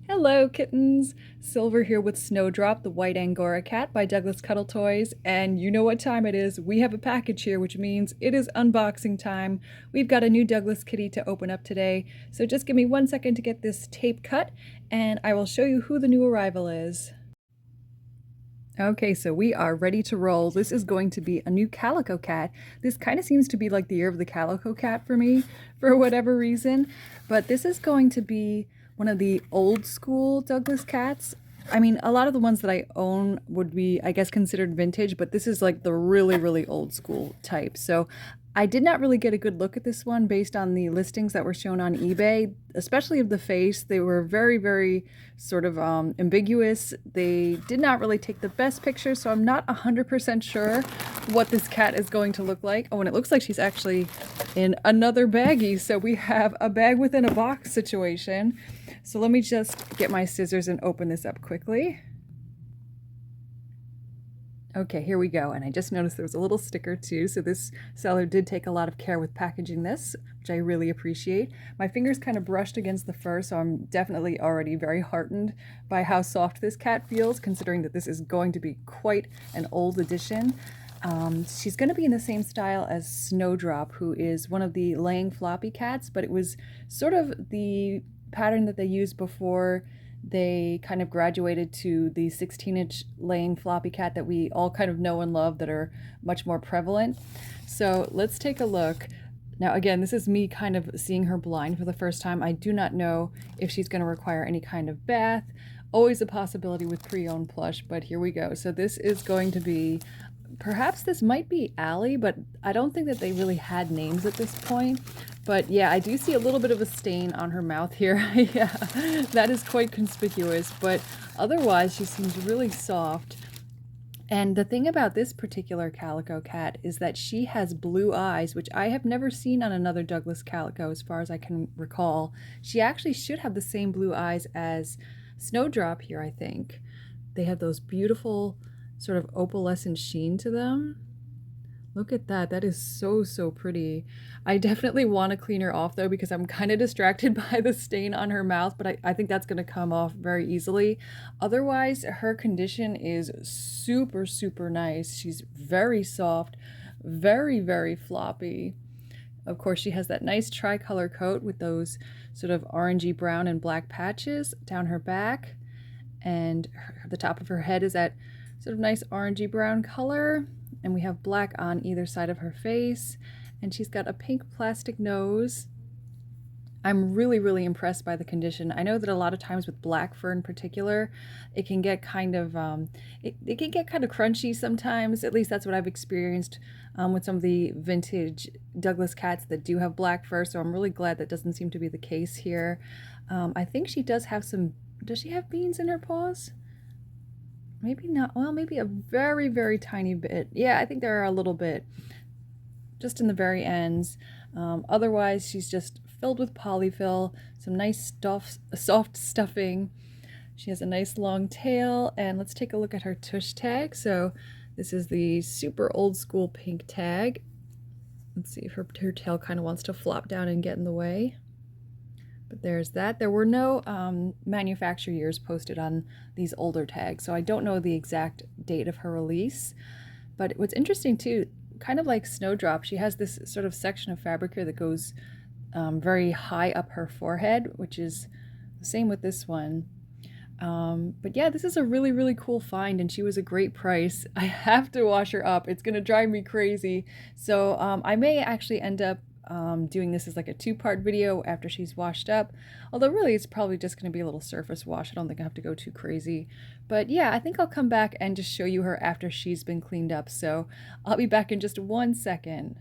Hello, kittens! Silver here with Snowdrop, the white Angora cat by Douglas Cuddle Toys, and you know what time it is. We have a package here, which means it is unboxing time. We've got a new Douglas kitty to open up today, so just give me 1 second to get this tape cut, and I will show you who the new arrival is. Okay, so we are ready to roll. This is going to be a new Calico cat. This kind of seems to be like the year of the Calico cat for me, for whatever reason, but this is going to be one of the old school Douglas cats. I mean, a lot of the ones that I own would be, I guess, considered vintage, but this is like the really, really old school type. So I did not really get a good look at this one based on the listings that were shown on eBay, especially of the face. They were very, very sort of ambiguous. They did not really take the best pictures, so I'm not 100% sure what this cat is going to look like. Oh, and it looks like she's actually in another baggie. So we have a bag within a box situation. So let me just get my scissors and open this up quickly. Okay, here we go. And I just noticed there was a little sticker too. So this seller did take a lot of care with packaging this, which I really appreciate. My fingers kind of brushed against the fur, so I'm definitely already very heartened by how soft this cat feels, considering that this is going to be quite an old edition. She's going to be in the same style as Snowdrop, who is one of the laying floppy cats, but it was sort of the pattern that they used before they kind of graduated to the 16-inch laying floppy cat that we all kind of know and love, that are much more prevalent. So let's take a look. Now again, this is me kind of seeing her blind for the first time. I do not know if she's going to require any kind of bath. Always a possibility with pre-owned plush, but here we go. So this is going to be, perhaps this might be Allie, but I don't think that they really had names at this point. But yeah, I do see a little bit of a stain on her mouth here. Yeah, that is quite conspicuous, but otherwise she seems really soft. And the thing about this particular Calico cat is that she has blue eyes, which I have never seen on another Douglas Calico as far as I can recall. She actually should have the same blue eyes as Snowdrop here, I think. They have those beautiful sort of opalescent sheen to them. Look at that. That is so, so pretty. I definitely want to clean her off though, because I'm kind of distracted by the stain on her mouth, but I think that's going to come off very easily. Otherwise, her condition is super, super nice. She's very soft, very, very floppy. Of course, she has that nice tricolor coat with those sort of orangey brown and black patches down her back. And the top of her head is that sort of nice orangey brown color. And we have black on either side of her face, and she's got a pink plastic nose. I'm really, really impressed by the condition. I know that a lot of times with black fur in particular, it can get kind of it can get kind of crunchy sometimes. At least that's what I've experienced with some of the vintage Douglas cats that do have black fur. So I'm really glad that doesn't seem to be the case here. I think she does have some. Does she have beans in her paws? Maybe not. Well, maybe a very, very tiny bit. Yeah, I think there are a little bit, just in the very ends. Otherwise, she's just filled with polyfill, some nice soft stuffing. She has a nice long tail, and let's take a look at her tush tag. So this is the super old school pink tag. Let's see if her tail kind of wants to flop down and get in the way. But there's that. There were no manufacture years posted on these older tags, so I don't know the exact date of her release. But what's interesting too, kind of like Snowdrop, she has this sort of section of fabric here that goes very high up her forehead, which is the same with this one. But yeah, this is a really, really cool find, and she was a great price. I have to wash her up. It's gonna drive me crazy. So I may actually end up doing this as like a two-part video after she's washed up, although really it's probably just going to be a little surface wash. I don't think I have to go too crazy, but yeah, I think I'll come back and just show you her after she's been cleaned up. So I'll be back in just 1 second.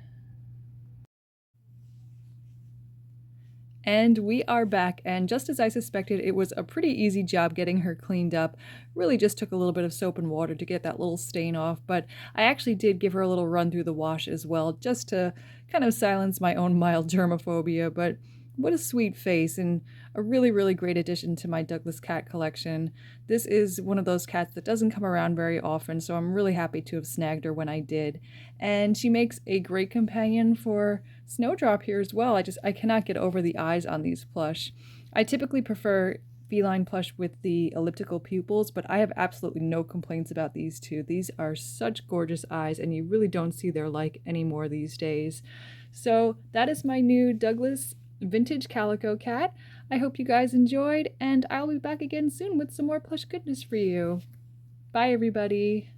And we are back, and just as I suspected, it was a pretty easy job getting her cleaned up. Really just took a little bit of soap and water to get that little stain off, but I actually did give her a little run through the wash as well, just to kind of silence my own mild germophobia. But what a sweet face, and a really, really great addition to my Douglas cat collection. This is one of those cats that doesn't come around very often, so I'm really happy to have snagged her when I did. And she makes a great companion for Snowdrop here as well. I cannot get over the eyes on these plush. I typically prefer feline plush with the elliptical pupils, but I have absolutely no complaints about these two. These are such gorgeous eyes, and you really don't see their like anymore these days. So that is my new Douglas vintage calico cat. I hope you guys enjoyed, and I'll be back again soon with some more plush goodness for you. Bye, everybody.